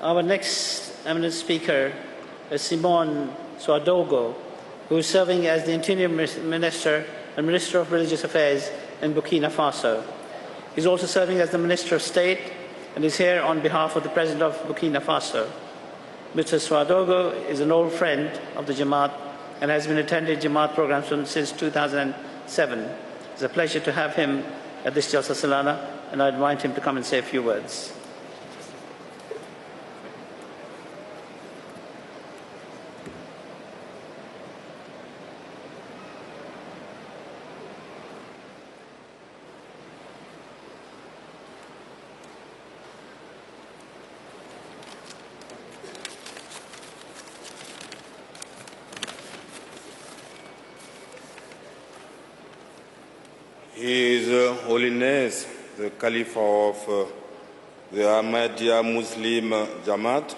Our next eminent speaker is Simon Swadogo, who is serving as the Interior Minister and Minister of Religious Affairs in Burkina Faso. He is also serving as the Minister of State and is here on behalf of the President of Burkina Faso. Mr. Swadogo is an old friend of the Jamaat and has been attending Jamaat programs since 2007. It's a pleasure to have him at this Jalsa Salana, and I invite him to come and say a few words. His Holiness, the Caliph of the Ahmadiyya Muslim Jamaat,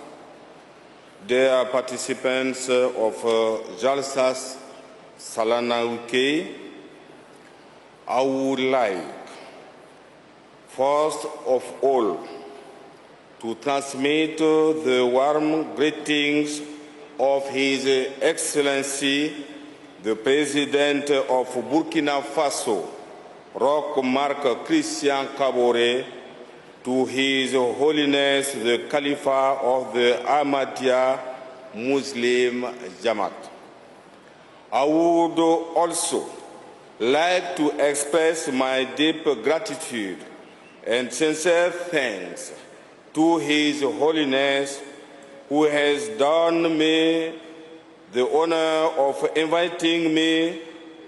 dear participants of Jalsa Salana UK, I would like, first of all, to transmit the warm greetings of His Excellency, the President of Burkina Faso, Roch Marc Christian Kaboré, to His Holiness the Khalifa of the Ahmadiyya Muslim Jamaat. I would also like to express my deep gratitude and sincere thanks to His Holiness, who has done me the honor of inviting me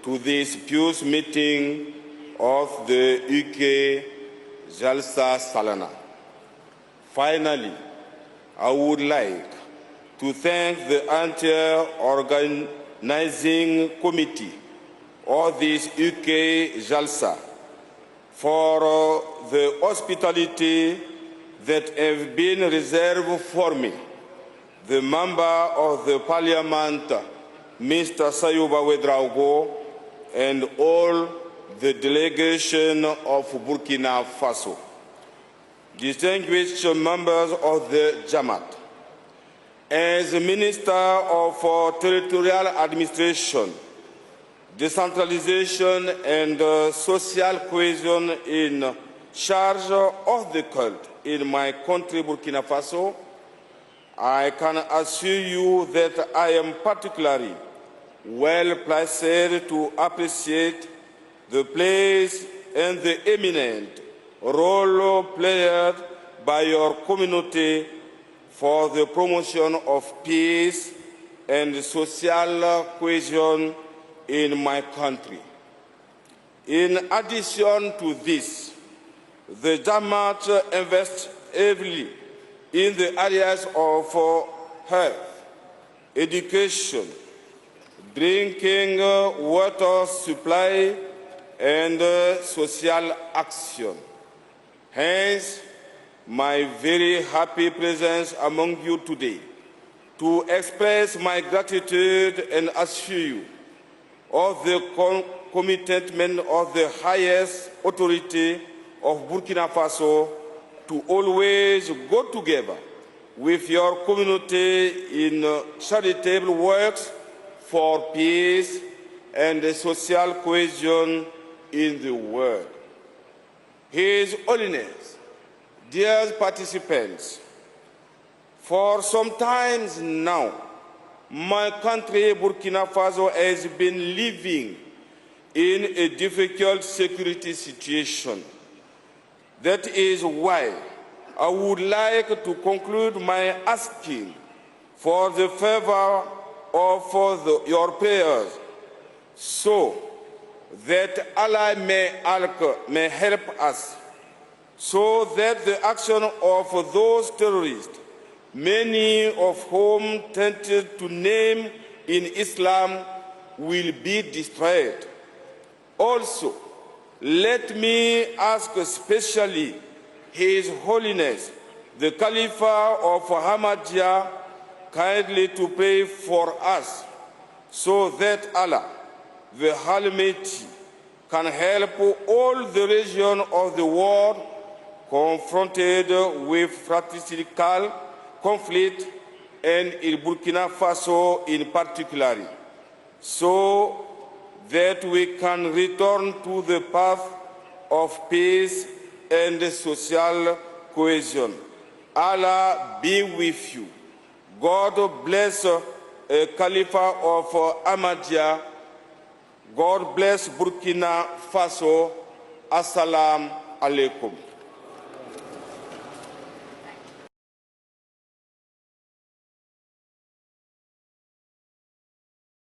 to this pious meeting of the UK Jalsa Salana. Finally, I would like to thank the entire organizing committee of this UK Jalsa for the hospitality that have been reserved for me, the Member of the Parliament, Mr. Sayouba Ouedraogo, and all the delegation of Burkina Faso. Distinguished members of the Jamaat, as Minister of Territorial Administration, Decentralization and Social Cohesion in charge of the cult in my country, Burkina Faso, I can assure you that I am particularly well placed to appreciate the place and the eminent role played by your community for the promotion of peace and social cohesion in my country. In addition to this, the Jamaat invests heavily in the areas of health, education, drinking water supply, and social action. Hence, my very happy presence among you today to express my gratitude and assure you of the commitment of the highest authority of Burkina Faso to always go together with your community in charitable works for peace and social cohesion in the world. His Holiness, dear participants, for some time now, my country, Burkina Faso, has been living in a difficult security situation. That is why I would like to conclude my asking for the favor of your prayers, so that Allah may help us, so that the action of those terrorists, many of whom tempted to name in Islam, will be destroyed. Also, let me ask especially His Holiness, the Khalifa of Ahmadiyya, kindly to pray for us, so that Allah, the Almighty, can help all the regions of the world confronted with fratricidical conflict and in Burkina Faso in particular, so that we can return to the path of peace and social cohesion. Allah be with you. God bless Khalifa of Ahmadiyya. God bless Burkina Faso. Assalamu alaikum.